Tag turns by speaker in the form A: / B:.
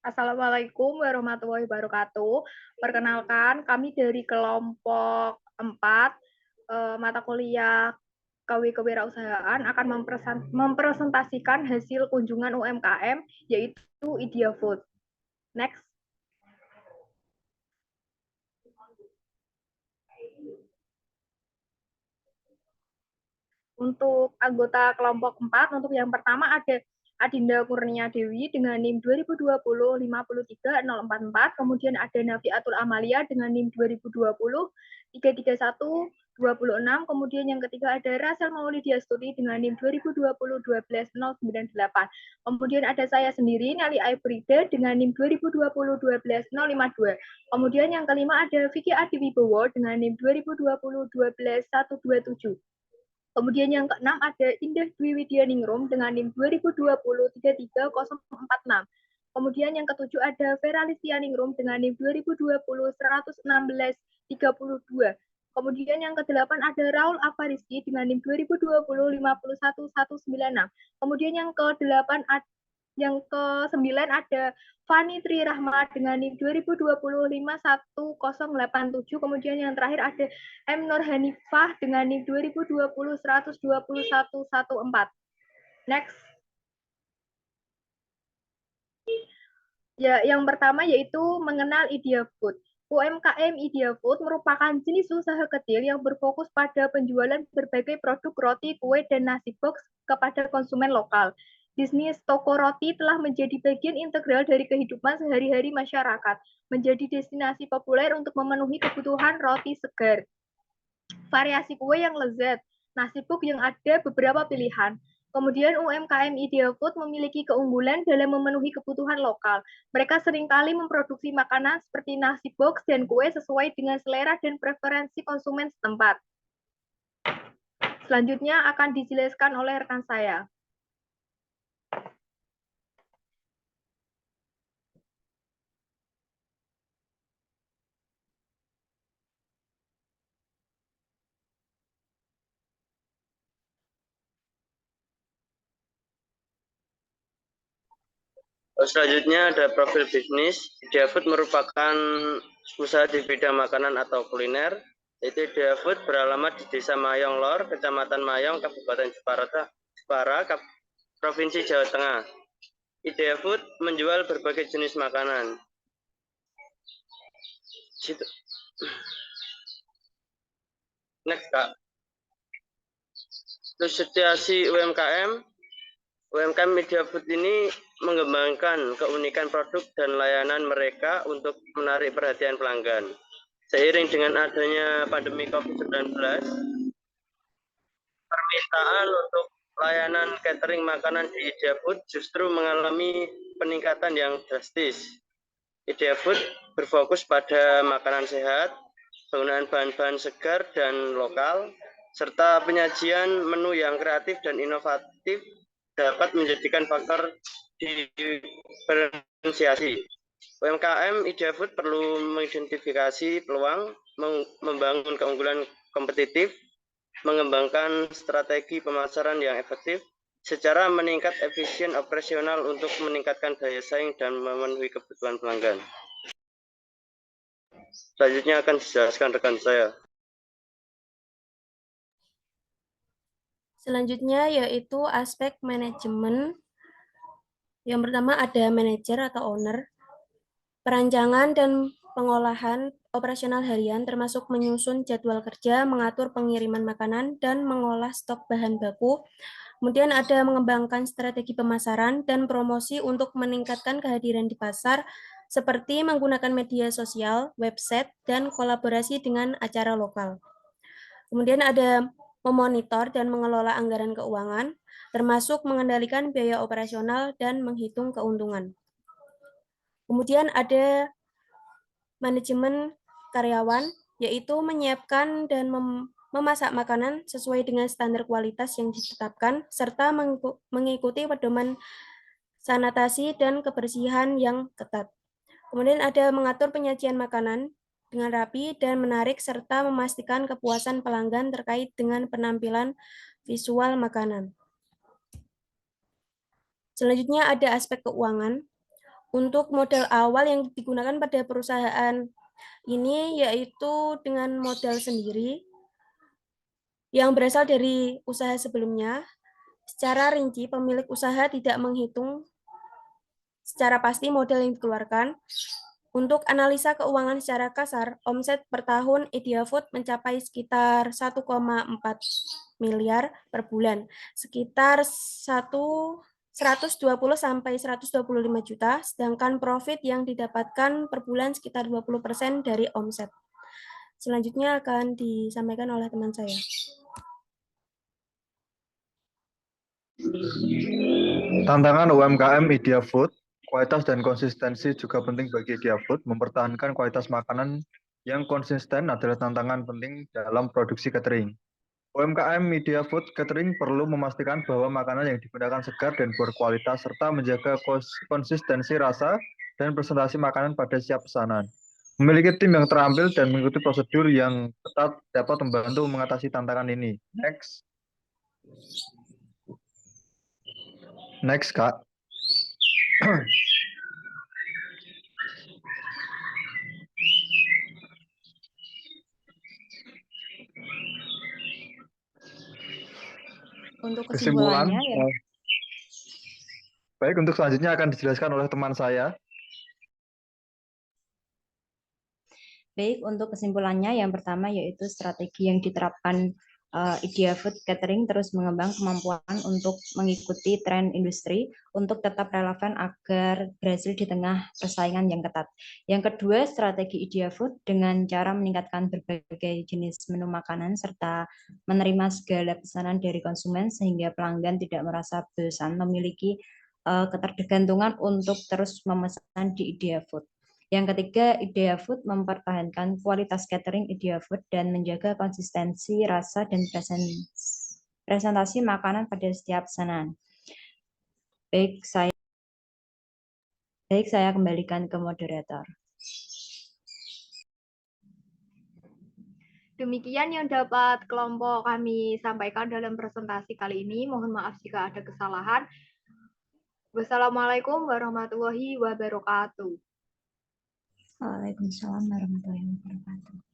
A: Assalamualaikum warahmatullahi wabarakatuh. Perkenalkan, kami dari kelompok 4 mata kuliah KW Kewirausahaan akan mempresentasikan hasil kunjungan UMKM, yaitu Idea Food. Next. Untuk anggota kelompok 4, untuk yang pertama ada Adinda Kurnia Dewi dengan NIM 2020-53044, kemudian ada Nafiatul Amalia dengan NIM 2020-33126, kemudian yang ketiga ada Rasel Maulidia Studi dengan NIM 2020-12098, kemudian ada saya sendiri, Nelly Aibrida dengan NIM 2020-12052, kemudian yang kelima ada Vicky Adiwibowo dengan NIM 2020-12127. Kemudian yang keenam ada Indah Dwi Widyaningrum dengan NIM 2020-33046. Kemudian yang ketujuh ada Vera Listianingrum dengan NIM 2020-116-32. Kemudian yang kedelapan ada Raul Afariski dengan NIM 2020-51196. Kemudian yang kedelapan yang ke-9 ada Fani Tri Rahma dengan NIM 2020-51087. Kemudian yang terakhir ada M. Nur Hanifah dengan NIM 2020-12114. Next. Ya, yang pertama yaitu mengenal Idea Food. UMKM Idea Food merupakan jenis usaha kecil yang berfokus pada penjualan berbagai produk roti, kue, dan nasi box kepada konsumen lokal. Bisnis toko roti telah menjadi bagian integral dari kehidupan sehari-hari masyarakat, menjadi destinasi populer untuk memenuhi kebutuhan roti segar, variasi kue yang lezat, nasi box yang ada beberapa pilihan. Kemudian UMKM Idea Food memiliki keunggulan dalam memenuhi kebutuhan lokal. Mereka seringkali memproduksi makanan seperti nasi box dan kue sesuai dengan selera dan preferensi konsumen setempat. Selanjutnya akan dijelaskan oleh rekan saya.
B: Selanjutnya ada profil bisnis. Idea Food merupakan usaha di bidang makanan atau kuliner. Yaitu Idea Food beralamat di Desa Mayong Lor, Kecamatan Mayong, Kabupaten Jepara, Provinsi Jawa Tengah. Idea Food menjual berbagai jenis makanan. Next, Kak. Situasi UMKM Idea Food ini mengembangkan keunikan produk dan layanan mereka untuk menarik perhatian pelanggan. Seiring dengan adanya pandemi COVID-19, permintaan untuk layanan catering makanan di Idea Food justru mengalami peningkatan yang drastis. Idea Food berfokus pada makanan sehat, penggunaan bahan-bahan segar dan lokal, serta penyajian menu yang kreatif dan inovatif dapat menjadikan faktor diferensiasi. UMKM Idea Food perlu mengidentifikasi peluang, membangun keunggulan kompetitif, mengembangkan strategi pemasaran yang efektif, secara meningkat efisien operasional untuk meningkatkan daya saing dan memenuhi kebutuhan pelanggan. Selanjutnya akan dijelaskan rekan saya.
C: Selanjutnya yaitu aspek manajemen. Yang pertama ada manajer atau owner, perancangan dan pengolahan operasional harian termasuk menyusun jadwal kerja, mengatur pengiriman makanan, dan mengolah stok bahan baku. Kemudian ada mengembangkan strategi pemasaran dan promosi untuk meningkatkan kehadiran di pasar, seperti menggunakan media sosial, website, dan kolaborasi dengan acara lokal. Kemudian ada memonitor dan mengelola anggaran keuangan, termasuk mengendalikan biaya operasional dan menghitung keuntungan. Kemudian ada manajemen karyawan, yaitu menyiapkan dan memasak makanan sesuai dengan standar kualitas yang ditetapkan, serta mengikuti pedoman sanitasi dan kebersihan yang ketat. Kemudian ada mengatur penyajian makanan dengan rapi dan menarik, serta memastikan kepuasan pelanggan terkait dengan penampilan visual makanan. Selanjutnya ada aspek keuangan. Untuk modal awal yang digunakan pada perusahaan ini yaitu dengan modal sendiri yang berasal dari usaha sebelumnya. Secara rinci, pemilik usaha tidak menghitung secara pasti modal yang dikeluarkan. Untuk analisa keuangan secara kasar, omset per tahun Ideafood mencapai sekitar 1,4 miliar per bulan, sekitar 120 sampai 125 juta, sedangkan profit yang didapatkan per bulan sekitar 20% dari omset. Selanjutnya akan disampaikan oleh teman saya.
D: Tantangan UMKM Ideafood, kualitas dan konsistensi juga penting bagi Ideafood. Mempertahankan kualitas makanan yang konsisten adalah tantangan penting dalam produksi catering. UMKM Ideafood Catering perlu memastikan bahwa makanan yang digunakan segar dan berkualitas serta menjaga konsistensi rasa dan presentasi makanan pada setiap pesanan. Memiliki tim yang terampil dan mengikuti prosedur yang ketat dapat membantu mengatasi tantangan ini. Next, Kak.
E: Untuk
D: Kesimpulan,
E: kesimpulannya, ya,
D: baik, untuk selanjutnya akan dijelaskan oleh teman saya.
E: baik, untuk kesimpulannya yang pertama yaitu strategi yang diterapkan Ideafood Catering terus mengembang kemampuan untuk mengikuti tren industri untuk tetap relevan agar berhasil di tengah persaingan yang ketat. Yang kedua, strategi Ideafood dengan cara meningkatkan berbagai jenis menu makanan serta menerima segala pesanan dari konsumen sehingga pelanggan tidak merasa bosan memiliki ketergantungan untuk terus memesan di Ideafood. Yang ketiga, Ideafood mempertahankan kualitas catering Ideafood dan menjaga konsistensi rasa dan presentasi makanan pada setiap pesanan. Baik, saya kembalikan ke moderator.
A: Demikian yang dapat kelompok kami sampaikan dalam presentasi kali ini. Mohon maaf jika ada kesalahan. Wassalamualaikum warahmatullahi wabarakatuh.
E: Waalaikumsalam warahmatullahi wabarakatuh.